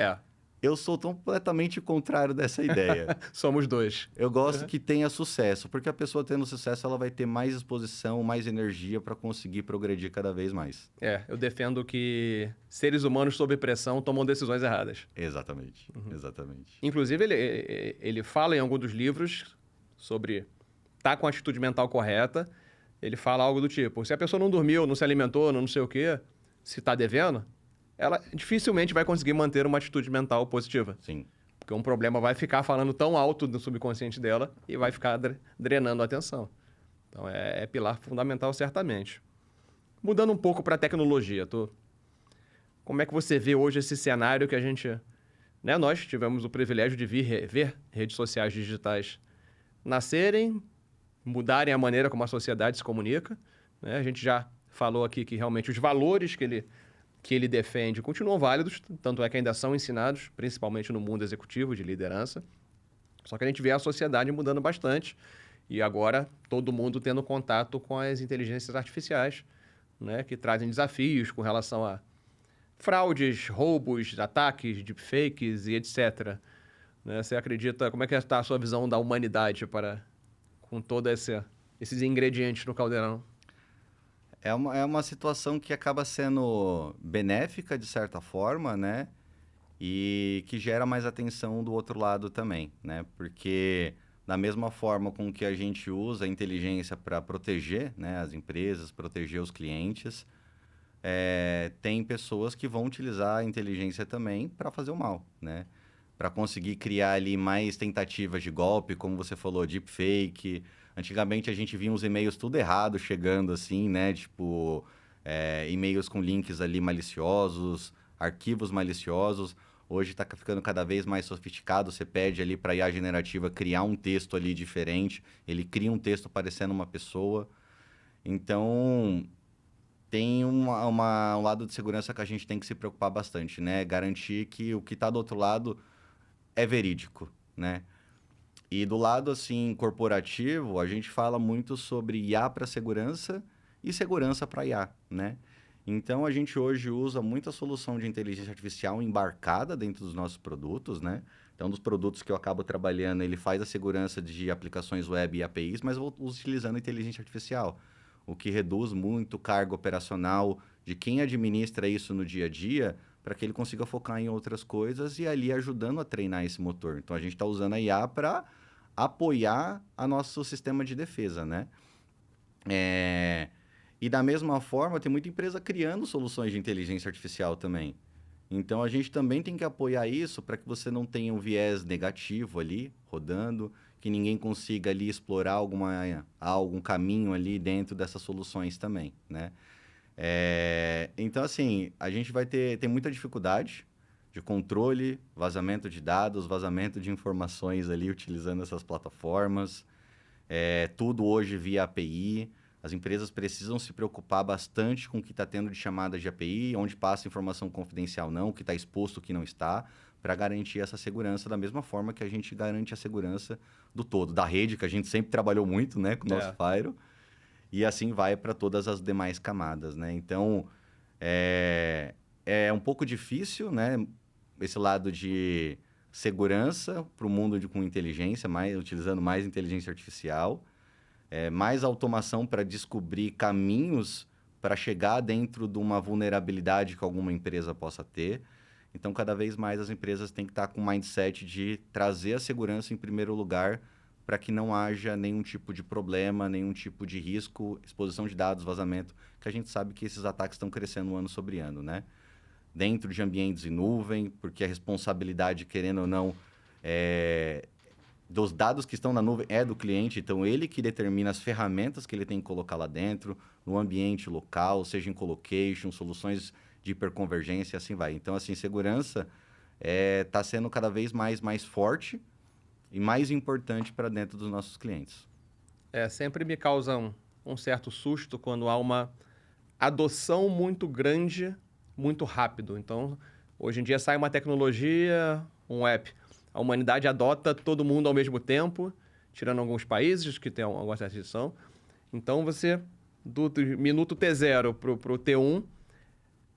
Eu sou completamente contrário dessa ideia. Somos dois. Eu gosto que tenha sucesso, porque a pessoa tendo sucesso, ela vai ter mais exposição, mais energia para conseguir progredir cada vez mais. Eu defendo que seres humanos sob pressão tomam decisões erradas. Exatamente, exatamente. Inclusive, ele fala em algum dos livros sobre estar com a atitude mental correta. Ele fala algo do tipo, se a pessoa não dormiu, não se alimentou, não sei o quê, se está devendo, ela dificilmente vai conseguir manter uma atitude mental positiva. Sim. Porque um problema vai ficar falando tão alto do subconsciente dela e vai ficar drenando a atenção. Então, é pilar fundamental, certamente. Mudando um pouco para a tecnologia, como é que você vê hoje esse cenário que a gente... Né, nós tivemos o privilégio de ver redes sociais digitais nascerem, mudarem a maneira como a sociedade se comunica. Né? A gente já falou aqui que realmente os valores que ele defende continuam válidos, tanto é que ainda são ensinados, principalmente no mundo executivo de liderança. Só que a gente vê a sociedade mudando bastante e agora todo mundo tendo contato com as inteligências artificiais, né, que trazem desafios com relação a fraudes, roubos, ataques, deepfakes e etc. Né? Você acredita, como é que está a sua visão da humanidade com todos esses ingredientes no caldeirão? É uma situação que acaba sendo benéfica, de certa forma, né? E que gera mais atenção do outro lado também, né? Porque da mesma forma com que a gente usa a inteligência para proteger, né, as empresas, proteger os clientes, tem pessoas que vão utilizar a inteligência também para fazer o mal, né? Para conseguir criar ali mais tentativas de golpe, como você falou, deepfake. Antigamente a gente via uns e-mails tudo errado chegando assim, né? Tipo, e-mails com links ali maliciosos, arquivos maliciosos. Hoje está ficando cada vez mais sofisticado. Você pede ali para a IA generativa criar um texto ali diferente. Ele cria um texto parecendo uma pessoa. Então, tem um lado de segurança que a gente tem que se preocupar bastante, né? Garantir que o que está do outro lado é verídico, né? E do lado, assim, corporativo, a gente fala muito sobre IA para segurança e segurança para IA, né? Então, a gente hoje usa muita solução de inteligência artificial embarcada dentro dos nossos produtos, né? Então, dos produtos que eu acabo trabalhando, ele faz a segurança de aplicações web e APIs, mas utilizando inteligência artificial, o que reduz muito o cargo operacional de quem administra isso no dia a dia, para que ele consiga focar em outras coisas e ali ajudando a treinar esse motor. Então, a gente está usando a IA para apoiar a nosso sistema de defesa, né? E da mesma forma, tem muita empresa criando soluções de inteligência artificial também. Então, a gente também tem que apoiar isso para que você não tenha um viés negativo ali, rodando, que ninguém consiga ali explorar algum caminho ali dentro dessas soluções também, né? Então, assim, a gente vai ter muita dificuldade de controle, vazamento de dados, vazamento de informações ali utilizando essas plataformas. Tudo hoje via API. As empresas precisam se preocupar bastante com o que está tendo de chamadas de API, onde passa informação confidencial não, o que está exposto, o que não está, para garantir essa segurança da mesma forma que a gente garante a segurança do todo, da rede, que a gente sempre trabalhou muito, né, com o nosso Firewall, e assim vai para todas as demais camadas, né? Então, é um pouco difícil, né, esse lado de segurança para o mundo com inteligência, utilizando mais inteligência artificial, mais automação para descobrir caminhos para chegar dentro de uma vulnerabilidade que alguma empresa possa ter. Então, cada vez mais as empresas têm que estar com o mindset de trazer a segurança em primeiro lugar para que não haja nenhum tipo de problema, nenhum tipo de risco, exposição de dados, vazamento, que a gente sabe que esses ataques estão crescendo ano sobre ano, né? Dentro de ambientes em nuvem, porque a responsabilidade, querendo ou não, dos dados que estão na nuvem é do cliente, então ele que determina as ferramentas que ele tem que colocar lá dentro, no ambiente local, seja em colocation, soluções de hiperconvergência, assim vai. Então, assim, segurança está sendo cada vez mais forte e mais importante para dentro dos nossos clientes. Sempre me causa um certo susto quando há uma adoção muito grande, muito rápido. Então, hoje em dia sai uma tecnologia, um app. A humanidade adota todo mundo ao mesmo tempo, tirando alguns países que têm alguma restrição. Então, você, do minuto T0 para o T1,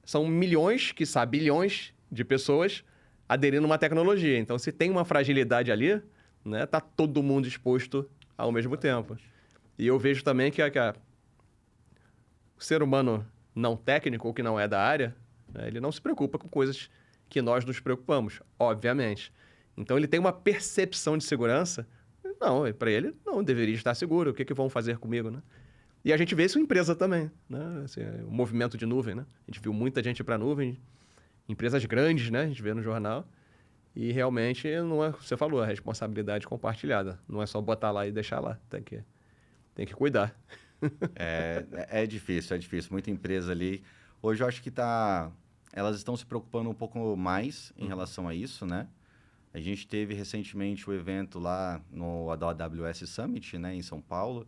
são milhões, quiçá bilhões de pessoas aderindo a uma tecnologia. Então, se tem uma fragilidade ali, né, tá todo mundo exposto ao mesmo tempo. E eu vejo também que o ser humano não técnico, ou que não é da área, né, ele não se preocupa com coisas que nós nos preocupamos, obviamente. Então, ele tem uma percepção de segurança. Não, para ele, não, deveria estar seguro. O que vão fazer comigo, né? E a gente vê isso em empresa também, né? Assim, o movimento de nuvem, né? A gente viu muita gente para nuvem, empresas grandes, né? A gente vê no jornal. E realmente, não é, você falou, a responsabilidade compartilhada. Não é só botar lá e deixar lá. Tem que cuidar. É difícil. Muita empresa ali... Hoje eu acho que elas estão se preocupando um pouco mais em relação a isso, né? A gente teve recentemente o evento lá no AWS Summit, né, em São Paulo,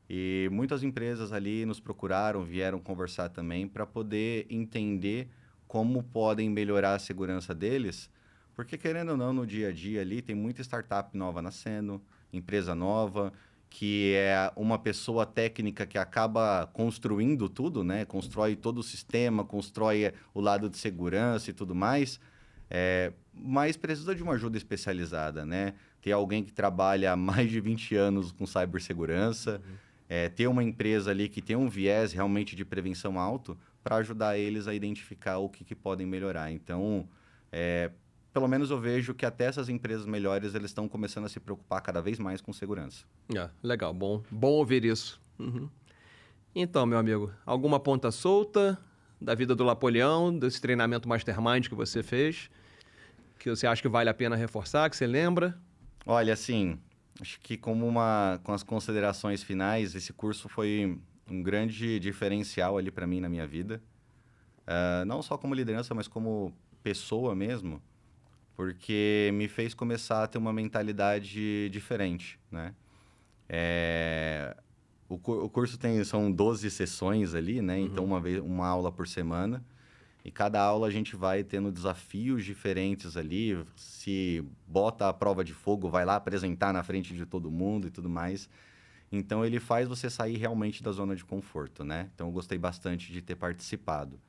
e muitas empresas ali nos procuraram, vieram conversar também para poder entender como podem melhorar a segurança deles, porque querendo ou não, no dia a dia ali tem muita startup nova nascendo, empresa nova, que é uma pessoa técnica que acaba construindo tudo, né? Constrói todo o sistema, constrói o lado de segurança e tudo mais, mas precisa de uma ajuda especializada, né? Ter alguém que trabalha há mais de 20 anos com cibersegurança, ter uma empresa ali que tem um viés realmente de prevenção alto para ajudar eles a identificar o que podem melhorar. Então, pelo menos eu vejo que até essas empresas melhores, eles estão começando a se preocupar cada vez mais com segurança. Legal, bom ouvir isso. Então, meu amigo, alguma ponta solta da vida do Napoleão, desse treinamento Mastermind que você fez, que você acha que vale a pena reforçar, que você lembra? Olha, assim, acho que com as considerações finais, esse curso foi um grande diferencial ali para mim na minha vida. Não só como liderança, mas como pessoa mesmo, porque me fez começar a ter uma mentalidade diferente, né? O o curso são 12 sessões ali, né? Então, uma aula por semana. E cada aula a gente vai tendo desafios diferentes ali. Se bota a prova de fogo, vai lá apresentar na frente de todo mundo e tudo mais. Então, ele faz você sair realmente da zona de conforto, né? Então, eu gostei bastante de ter participado.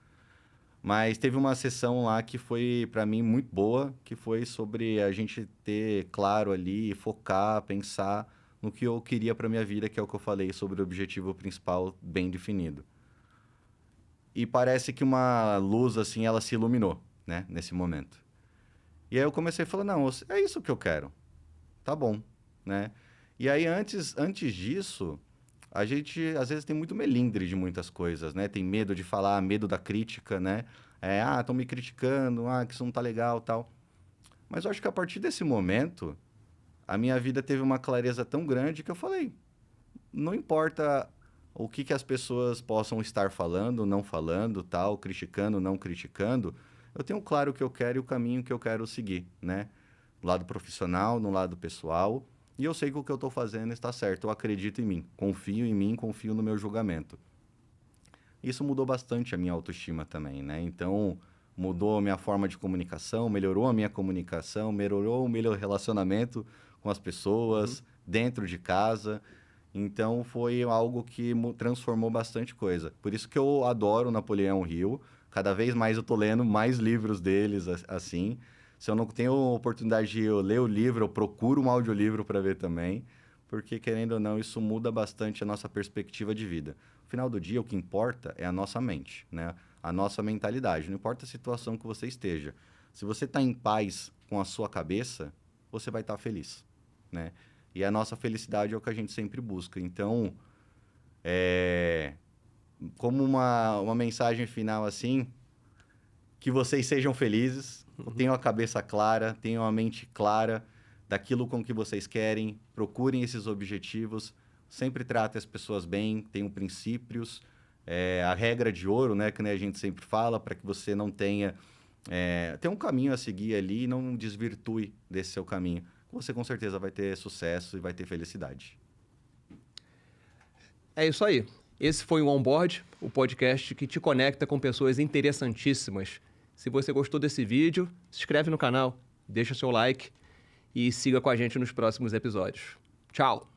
Mas teve uma sessão lá que foi, para mim, muito boa, que foi sobre a gente ter claro ali, focar, pensar no que eu queria para minha vida, que é o que eu falei sobre o objetivo principal bem definido. E parece que uma luz, assim, ela se iluminou, né, nesse momento. E aí eu comecei a falar, não, é isso que eu quero. Tá bom, né? E aí, antes disso, a gente, às vezes, tem muito melindre de muitas coisas, né? Tem medo de falar, medo da crítica, né? Estão me criticando, que isso não tá legal, tal. Mas eu acho que a partir desse momento, a minha vida teve uma clareza tão grande que eu falei, não importa o que as pessoas possam estar falando, não falando, tal, criticando, não criticando, eu tenho claro o que eu quero e o caminho que eu quero seguir, né? No lado profissional, no lado pessoal, e eu sei que o que eu estou fazendo está certo, eu acredito em mim, confio no meu julgamento. Isso mudou bastante a minha autoestima também, né? Então, mudou a minha forma de comunicação, melhorou a minha comunicação, melhorou o meu relacionamento com as pessoas, dentro de casa. Então, foi algo que transformou bastante coisa. Por isso que eu adoro o Napoleão Hill. Cada vez mais eu tô lendo mais livros deles, assim. Se eu não tenho oportunidade de ler o livro, eu procuro um audiolivro para ver também. Porque, querendo ou não, isso muda bastante a nossa perspectiva de vida. No final do dia, o que importa é a nossa mente, né? A nossa mentalidade. Não importa a situação que você esteja. Se você está em paz com a sua cabeça, você vai estar feliz, né? E a nossa felicidade é o que a gente sempre busca. Então, como uma mensagem final assim, que vocês sejam felizes, tenham a cabeça clara, tenham a mente clara daquilo com que vocês querem, procurem esses objetivos, sempre tratem as pessoas bem, tenham princípios, a regra de ouro, né, que a gente sempre fala, para que você não tenha um caminho a seguir ali e não desvirtue desse seu caminho. Você com certeza vai ter sucesso e vai ter felicidade. É isso aí. Esse foi o Onboard, o podcast que te conecta com pessoas interessantíssimas. Se você gostou desse vídeo, se inscreve no canal, deixa seu like e siga com a gente nos próximos episódios. Tchau!